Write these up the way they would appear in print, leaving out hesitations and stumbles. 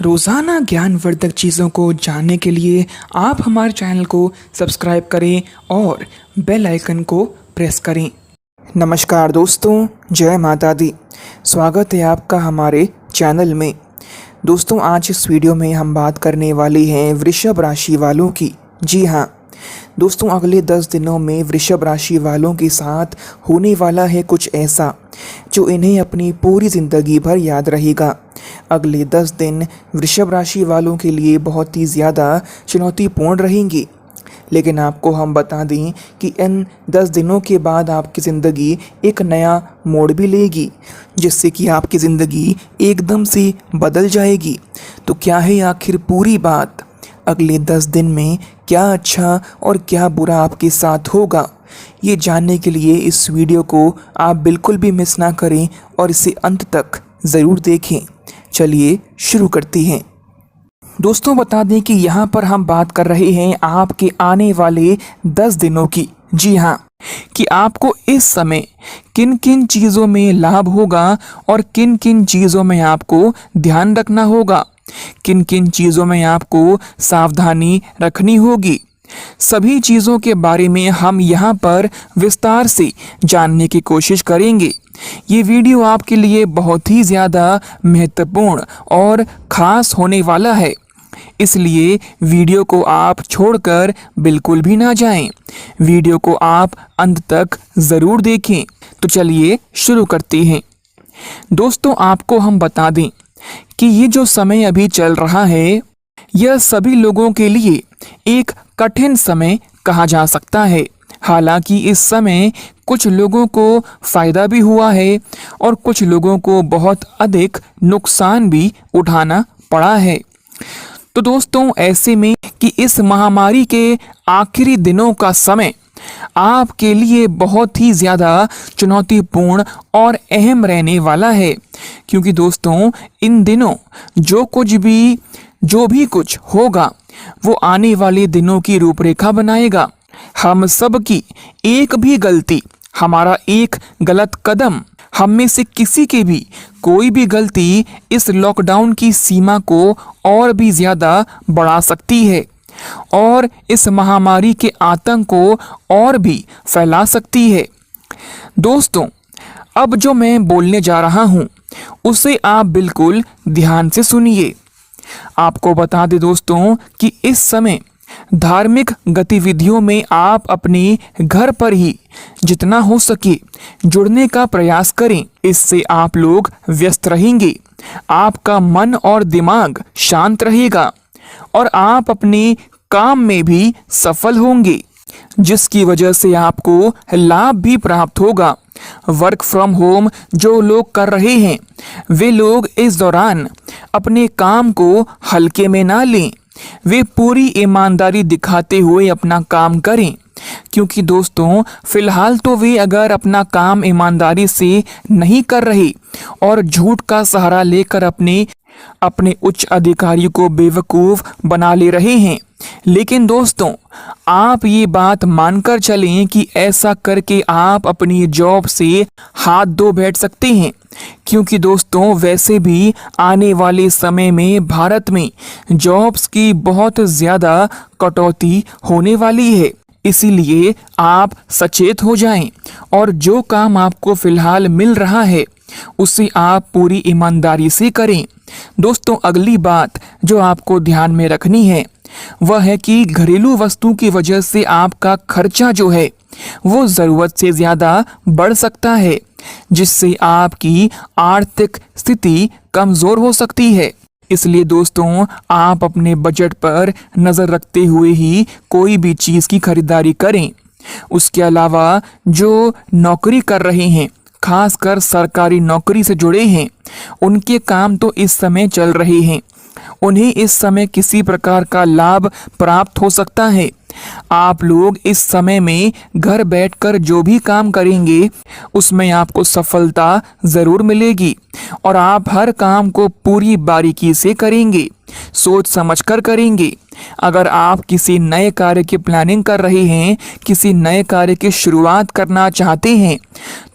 रोज़ाना ज्ञानवर्धक चीज़ों को जानने के लिए आप हमारे चैनल को सब्सक्राइब करें और बेल आइकन को प्रेस करें। नमस्कार दोस्तों, जय माता दी। स्वागत है आपका हमारे चैनल में। दोस्तों, आज इस वीडियो में हम बात करने वाले हैं वृषभ राशि वालों की। जी हाँ दोस्तों, अगले 10 दिनों में वृषभ राशि वालों के साथ होने वाला है कुछ ऐसा जो इन्हें अपनी पूरी ज़िंदगी भर याद रहेगा। अगले 10 दिन वृषभ राशि वालों के लिए बहुत ही ज़्यादा चुनौतीपूर्ण रहेंगी, लेकिन आपको हम बता दें कि इन 10 दिनों के बाद आपकी ज़िंदगी एक नया मोड़ भी लेगी, जिससे कि आपकी ज़िंदगी एकदम से बदल जाएगी। तो क्या है आखिर पूरी बात? अगले 10 दिन में क्या अच्छा और क्या बुरा आपके साथ होगा, ये जानने के लिए इस वीडियो को आप बिल्कुल भी मिस ना करें और इसे अंत तक ज़रूर देखें। चलिए शुरू करते हैं। दोस्तों, बता दें कि यहाँ पर हम बात कर रहे हैं आपके आने वाले 10 दिनों की। जी हाँ, कि आपको इस समय किन किन चीज़ों में लाभ होगा और किन किन चीज़ों में आपको ध्यान रखना होगा, किन किन चीज़ों में आपको सावधानी रखनी होगी। सभी चीज़ों के बारे में हम यहाँ पर विस्तार से जानने की कोशिश करेंगे। ये वीडियो आपके लिए बहुत ही ज़्यादा महत्वपूर्ण और ख़ास होने वाला है, इसलिए वीडियो को आप छोड़कर बिल्कुल भी ना जाएं। वीडियो को आप अंत तक ज़रूर देखें। तो चलिए शुरू करते हैं। दोस्तों, आपको हम बता दें कि ये जो समय अभी चल रहा है, यह सभी लोगों के लिए एक कठिन समय कहा जा सकता है। हालांकि इस समय कुछ लोगों को फ़ायदा भी हुआ है और कुछ लोगों को बहुत अधिक नुकसान भी उठाना पड़ा है। तो दोस्तों, ऐसे में कि इस महामारी के आखिरी दिनों का समय आपके लिए बहुत ही ज़्यादा चुनौतीपूर्ण और अहम रहने वाला है, क्योंकि दोस्तों इन दिनों जो भी कुछ होगा वो आने वाले दिनों की रूपरेखा बनाएगा। हम सब की एक भी गलती, हमारा एक गलत कदम, हम में से किसी की भी कोई भी गलती इस लॉकडाउन की सीमा को और भी ज़्यादा बढ़ा सकती है और इस महामारी के आतंक को और भी फैला सकती है। दोस्तों, अब जो मैं बोलने जा रहा हूँ उसे आप बिल्कुल ध्यान से सुनिए। आपको बता दें दोस्तों कि इस समय धार्मिक गतिविधियों में आप अपने घर पर ही जितना हो सके जुड़ने का प्रयास करें। इससे आप लोग व्यस्त रहेंगे, आपका मन और दिमाग शांत रहेगा और आप अपने काम में भी सफल होंगे, जिसकी वजह से आपको लाभ भी प्राप्त होगा। वर्क फ्रॉम होम जो लोग कर रहे हैं, वे लोग इस दौरान अपने काम को हल्के में ना लें। वे पूरी ईमानदारी दिखाते हुए अपना काम करें, क्योंकि दोस्तों फिलहाल तो वे अगर अपना काम ईमानदारी से नहीं कर रहे और झूठ का सहारा लेकर अपने उच्च अधिकारी को बेवकूफ़ बना ले रहे हैं। लेकिन दोस्तों, आप ये बात मानकर चलें कि ऐसा करके आप अपनी जॉब से हाथ धो बैठ सकते हैं, क्योंकि दोस्तों वैसे भी आने वाले समय में भारत में जॉब्स की बहुत ज़्यादा कटौती होने वाली है। इसीलिए आप सचेत हो जाएं और जो काम आपको फ़िलहाल मिल रहा है उसे आप पूरी ईमानदारी से करें। दोस्तों, अगली बात जो आपको ध्यान में रखनी है वह है कि घरेलू वस्तु की वजह से आपका खर्चा जो है वो ज़रूरत से ज़्यादा बढ़ सकता है, जिससे आपकी आर्थिक स्थिति कमज़ोर हो सकती है। इसलिए दोस्तों, आप अपने बजट पर नज़र रखते हुए ही कोई भी चीज़ की खरीदारी करें। उसके अलावा जो नौकरी कर रहे हैं, खासकर सरकारी नौकरी से जुड़े हैं, उनके काम तो इस समय चल रहे हैं, उन्हें इस समय किसी प्रकार का लाभ प्राप्त हो सकता है, आप लोग इस समय में घर बैठकर जो भी काम करेंगे उसमें आपको सफलता ज़रूर मिलेगी और आप हर काम को पूरी बारीकी से करेंगे, सोच समझकर करेंगे। अगर आप किसी नए कार्य की प्लानिंग कर रहे हैं, किसी नए कार्य की शुरुआत करना चाहते हैं,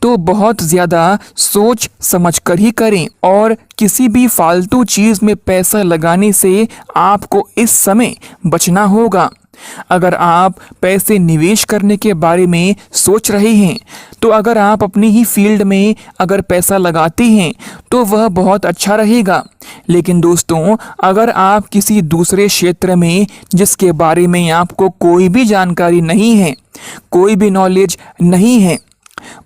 तो बहुत ज़्यादा सोच समझकर ही करें और किसी भी फालतू चीज़ में पैसा लगाने से आपको इस समय बचना होगा। अगर आप पैसे निवेश करने के बारे में सोच रहे हैं, तो अगर आप अपनी ही फील्ड में अगर पैसा लगाते हैं तो वह बहुत अच्छा रहेगा। लेकिन दोस्तों, अगर आप किसी दूसरे क्षेत्र में जिसके बारे में आपको कोई भी जानकारी नहीं है, कोई भी नॉलेज नहीं है,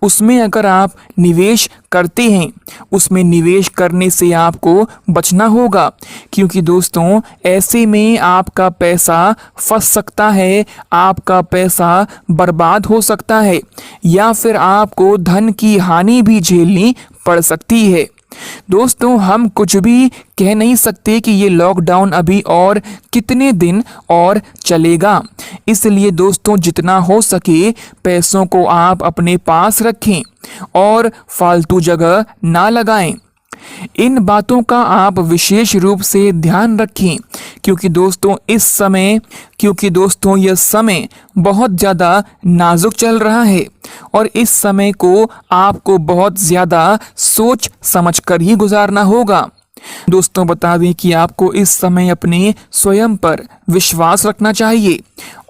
उसमें अगर आप निवेश करते हैं, उसमें निवेश करने से आपको बचना होगा, क्योंकि दोस्तों ऐसे में आपका पैसा फंस सकता है, आपका पैसा बर्बाद हो सकता है या फिर आपको धन की हानि भी झेलनी पड़ सकती है। दोस्तों, हम कुछ भी कह नहीं सकते कि ये लॉकडाउन अभी और कितने दिन और चलेगा, इसलिए दोस्तों जितना हो सके पैसों को आप अपने पास रखें और फालतू जगह ना लगाएं। इन बातों का आप विशेष रूप से ध्यान रखें, क्योंकि दोस्तों यह समय बहुत ज़्यादा नाजुक चल रहा है और इस समय को आपको बहुत ज़्यादा सोच समझकर ही गुजारना होगा। दोस्तों, बता दें कि आपको इस समय अपने स्वयं पर विश्वास रखना चाहिए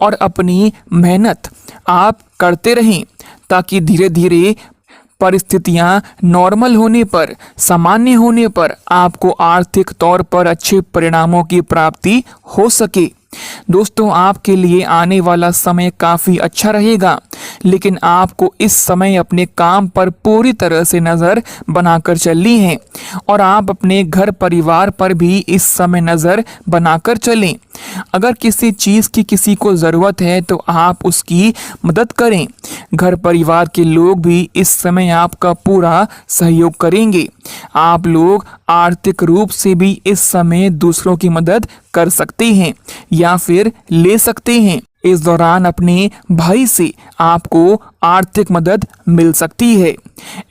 और अपनी मेहनत आप करते रहें, ताकि धीरे धीरे परिस्थितियां नॉर्मल होने पर, सामान्य होने पर आपको आर्थिक तौर पर अच्छे परिणामों की प्राप्ति हो सके। दोस्तों, आपके लिए आने वाला समय काफ़ी अच्छा रहेगा, लेकिन आपको इस समय अपने काम पर पूरी तरह से नज़र बनाकर चलनी है और आप अपने घर परिवार पर भी इस समय नज़र बनाकर चलें। अगर किसी चीज़ की किसी को ज़रूरत है तो आप उसकी मदद करें। घर परिवार के लोग भी इस समय आपका पूरा सहयोग करेंगे। आप लोग आर्थिक रूप से भी इस समय दूसरों की मदद कर सकते हैं या फिर ले सकते हैं। इस दौरान अपने भाई से आपको आर्थिक मदद मिल सकती है।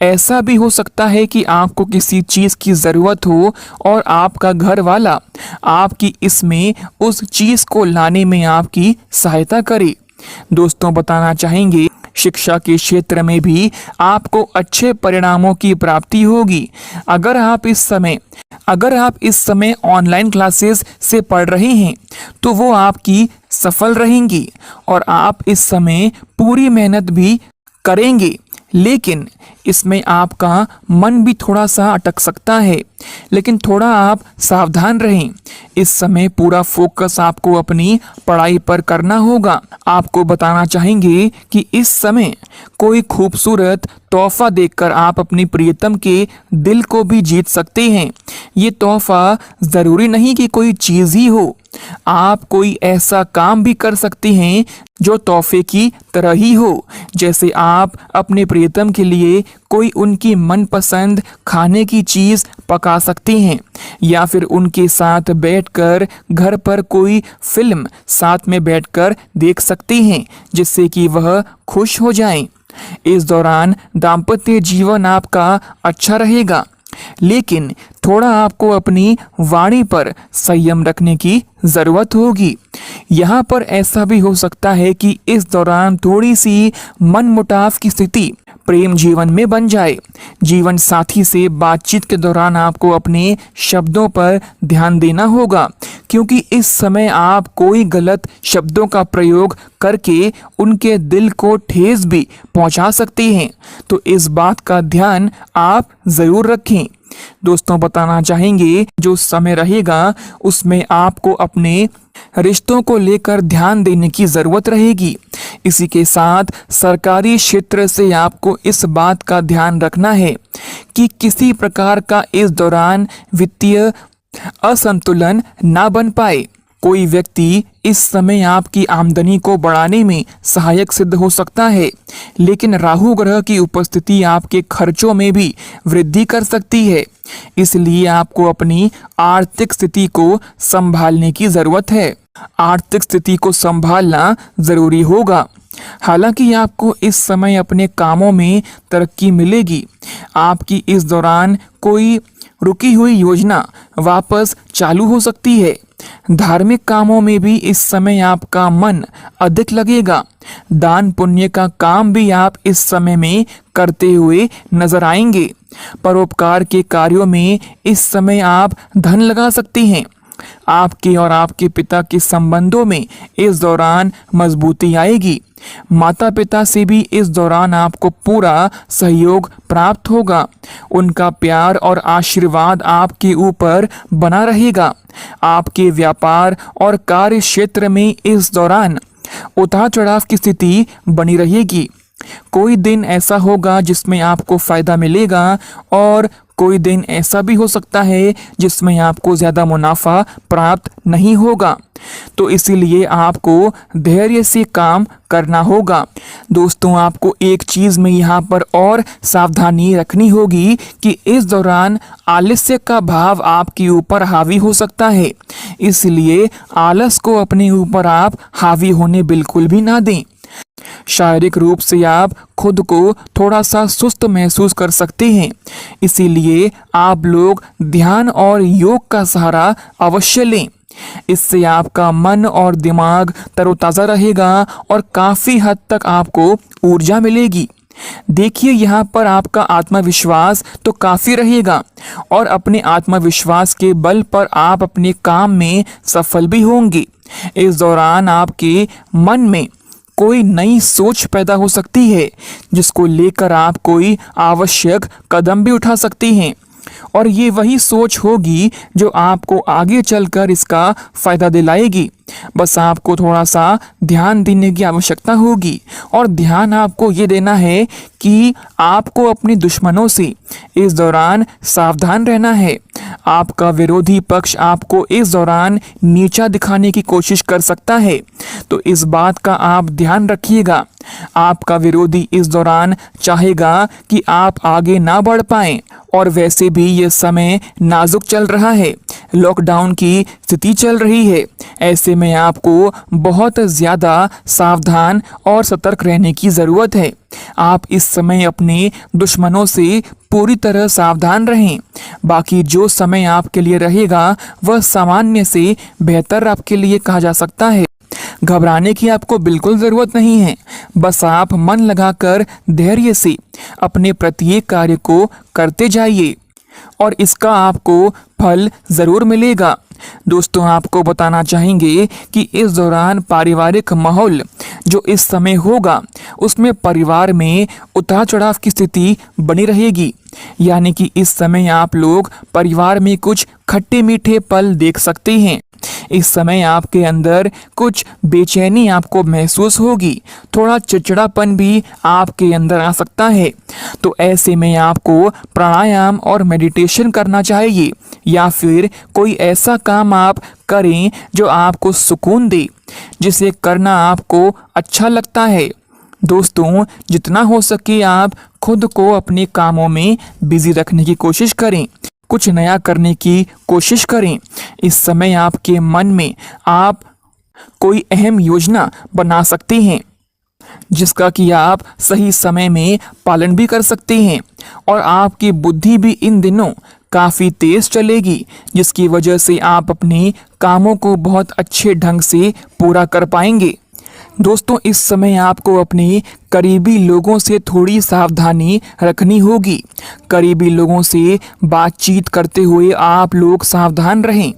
ऐसा भी हो सकता है कि आपको किसी चीज़ की ज़रूरत हो और आपका घर वाला आपकी इसमें उस चीज़ को लाने में आपकी सहायता करे। दोस्तों, बताना चाहेंगे शिक्षा के क्षेत्र में भी आपको अच्छे परिणामों की प्राप्ति होगी। अगर आप इस समय ऑनलाइन क्लासेस से पढ़ रहे हैं तो वो आपकी सफल रहेंगी और आप इस समय पूरी मेहनत भी करेंगे, लेकिन इसमें आपका मन भी थोड़ा सा अटक सकता है, लेकिन थोड़ा आप सावधान रहें। इस समय पूरा फोकस आपको अपनी पढ़ाई पर करना होगा। आपको बताना चाहेंगे कि इस समय कोई खूबसूरत तोहफा देखकर आप अपनी प्रियतम के दिल को भी जीत सकते हैं। ये तोहफा ज़रूरी नहीं कि कोई चीज़ ही हो, आप कोई ऐसा काम भी कर सकते हैं जो तोहफे की तरह ही हो। जैसे आप अपने प्रियतम के लिए कोई उनकी मनपसंद खाने की चीज़ पका सकते हैं या फिर उनके साथ बैठकर घर पर कोई फिल्म साथ में बैठकर देख सकते हैं, जिससे कि वह खुश हो जाएं। इस दौरान दाम्पत्य जीवन आपका अच्छा रहेगा, लेकिन थोड़ा आपको अपनी वाणी पर संयम रखने की ज़रूरत होगी। यहाँ पर ऐसा भी हो सकता है कि इस दौरान थोड़ी सी मनमुटाव की स्थिति प्रेम जीवन में बन जाए। जीवन साथी से बातचीत के दौरान आपको अपने शब्दों पर ध्यान देना होगा, क्योंकि इस समय आप कोई गलत शब्दों का प्रयोग करके उनके दिल को ठेस भी पहुंचा सकते हैं, तो इस बात का ध्यान आप ज़रूर रखें। दोस्तों, बताना चाहेंगे जो समय रहेगा उसमें आपको अपने रिश्तों को लेकर ध्यान देने की ज़रूरत रहेगी। इसी के साथ सरकारी क्षेत्र से आपको इस बात का ध्यान रखना है कि किसी प्रकार का इस दौरान वित्तीय असंतुलन ना बन पाए। कोई व्यक्ति इस समय आपकी आमदनी को बढ़ाने में सहायक सिद्ध हो सकता है, लेकिन राहु ग्रह की उपस्थिति आपके खर्चों में भी वृद्धि कर सकती है। इसलिए आपको अपनी आर्थिक स्थिति को संभालने की जरूरत है। आर्थिक स्थिति को संभालना जरूरी होगा। हालांकि आपको इस समय अपने कामों में तरक्की मिलेगी। आपकी इस दौरान कोई रुकी हुई योजना वापस चालू हो सकती है। धार्मिक कामों में भी इस समय आपका मन अधिक लगेगा। दान पुण्य का काम भी आप इस समय में करते हुए नजर आएंगे। परोपकार के कार्यों में इस समय आप धन लगा सकते हैं। आपके और आपके पिता के संबंधों में इस दौरान मजबूती आएगी। माता पिता से भी इस दौरान आपको पूरा सहयोग प्राप्त होगा। उनका प्यार और आशीर्वाद आपके ऊपर बना रहेगा। आपके व्यापार और कार्य क्षेत्र में इस दौरान उतार चढ़ाव की स्थिति बनी रहेगी। कोई दिन ऐसा होगा जिसमें आपको फायदा मिलेगा और कोई दिन ऐसा भी हो सकता है जिसमें आपको ज़्यादा मुनाफा प्राप्त नहीं होगा। तो इसीलिए आपको धैर्य से काम करना होगा। दोस्तों, आपको एक चीज़ में यहाँ पर और सावधानी रखनी होगी कि इस दौरान आलस्य का भाव आपके ऊपर हावी हो सकता है। इसलिए आलस को अपने ऊपर आप हावी होने बिल्कुल भी ना दें। शारीरिक रूप से आप खुद को थोड़ा सा सुस्त महसूस कर सकते हैं। इसीलिए आप लोग ध्यान और योग का सहारा अवश्य लें। इससे आपका मन और दिमाग तरोताज़ा रहेगा और काफ़ी हद तक आपको ऊर्जा मिलेगी। देखिए, यहाँ पर आपका आत्मविश्वास तो काफ़ी रहेगा और अपने आत्मविश्वास के बल पर आप अपने काम में सफल भी होंगे। इस दौरान आपके मन में कोई नई सोच पैदा हो सकती है जिसको लेकर आप कोई आवश्यक कदम भी उठा सकते हैं और ये वही सोच होगी जो आपको आगे चलकर इसका फ़ायदा दिलाएगी। बस आपको थोड़ा सा ध्यान देने की आवश्यकता होगी और ध्यान आपको ये देना है कि आपको अपने दुश्मनों से इस दौरान सावधान रहना है। आपका विरोधी पक्ष आपको इस दौरान नीचा दिखाने की कोशिश कर सकता है, तो इस बात का आप ध्यान रखिएगा। आपका विरोधी इस दौरान चाहेगा कि आप आगे ना बढ़ पाएं और वैसे भी ये समय नाजुक चल रहा है, लॉकडाउन की स्थिति चल रही है। ऐसे में आपको बहुत ज़्यादा सावधान और सतर्क रहने की ज़रूरत है। आप इस समय अपने दुश्मनों से पूरी तरह सावधान रहें। बाकी जो समय आपके लिए रहेगा वह सामान्य से बेहतर आपके लिए कहा जा सकता है। घबराने की आपको बिल्कुल ज़रूरत नहीं है। बस आप मन लगाकर धैर्य से अपने प्रत्येक कार्य को करते जाइए और इसका आपको फल ज़रूर मिलेगा। दोस्तों, आपको बताना चाहेंगे कि इस दौरान पारिवारिक माहौल जो इस समय होगा उसमें परिवार में उतार चढ़ाव की स्थिति बनी रहेगी। यानी कि इस समय आप लोग परिवार में कुछ खट्टे मीठे पल देख सकते हैं। इस समय आपके अंदर कुछ बेचैनी आपको महसूस होगी, थोड़ा चिड़चिड़ापन भी आपके अंदर आ सकता है। तो ऐसे में आपको प्राणायाम और मेडिटेशन करना चाहिए या फिर कोई ऐसा काम आप करें जो आपको सुकून दे, जिसे करना आपको अच्छा लगता है। दोस्तों, जितना हो सके आप खुद को अपने कामों में बिजी रखने की कोशिश करें, कुछ नया करने की कोशिश करें। इस समय आपके मन में आप कोई अहम योजना बना सकते हैं जिसका कि आप सही समय में पालन भी कर सकते हैं और आपकी बुद्धि भी इन दिनों काफ़ी तेज चलेगी, जिसकी वजह से आप अपने कामों को बहुत अच्छे ढंग से पूरा कर पाएंगे। दोस्तों, इस समय आपको अपने करीबी लोगों से थोड़ी सावधानी रखनी होगी। करीबी लोगों से बातचीत करते हुए आप लोग सावधान रहें।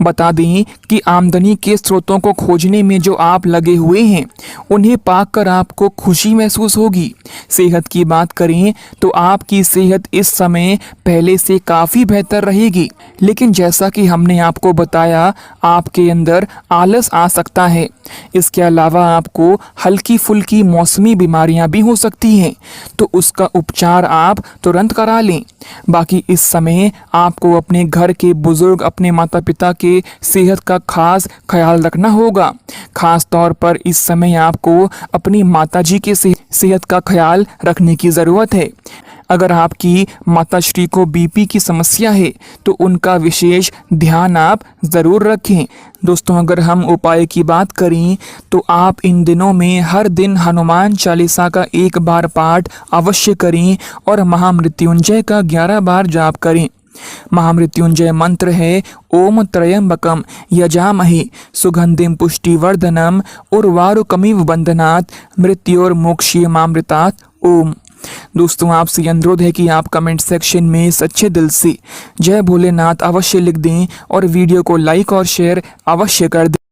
बता दें कि आमदनी के स्रोतों को खोजने में जो आप लगे हुए हैं उन्हें पाकर आपको खुशी महसूस होगी। सेहत की बात करें तो आपकी सेहत इस समय पहले से काफ़ी बेहतर रहेगी, लेकिन जैसा कि हमने आपको बताया आपके अंदर आलस आ सकता है। इसके अलावा आपको हल्की फुल्की मौसमी कई बीमारियां भी हो सकती हैं, तो उसका उपचार आप तुरंत करा लें। बाकी इस समय आपको अपने घर के बुजुर्ग, अपने माता पिता के सेहत का खास ख्याल रखना होगा। खास तौर पर इस समय आपको अपनी माताजी के सेहत का ख्याल रखने की ज़रूरत है। अगर आपकी माताश्री को बीपी की समस्या है तो उनका विशेष ध्यान आप ज़रूर रखें। दोस्तों, अगर हम उपाय की बात करें तो आप इन दिनों में हर दिन हनुमान चालीसा का 1 बार पाठ अवश्य करें और महामृत्युंजय का 11 बार जाप करें। महामृत्युंजय मंत्र है ओम त्रयंबकम यजामहे सुगंधिम पुष्टिवर्धनम उर्वारुकमिव बंधनात् मृत्योर्मोक्षीयमामृतात् ओम। दोस्तों, आपसे अनुरोध है कि आप कमेंट सेक्शन में सच्चे दिल से जय भोलेनाथ अवश्य लिख दें और वीडियो को लाइक और शेयर अवश्य कर दें।